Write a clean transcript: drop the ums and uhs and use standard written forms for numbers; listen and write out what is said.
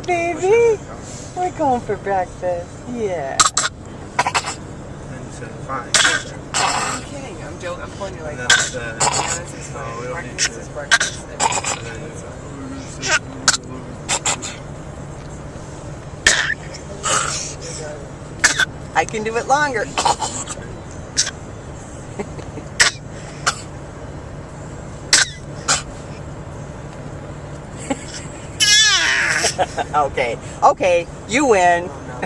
baby. We're going for breakfast. Yeah. And you said fine. I'm kidding. I'm joking. I'm pulling you like And that. then This is fine. we don't need Breakfast to. is breakfast. I can do it longer. Okay, you win.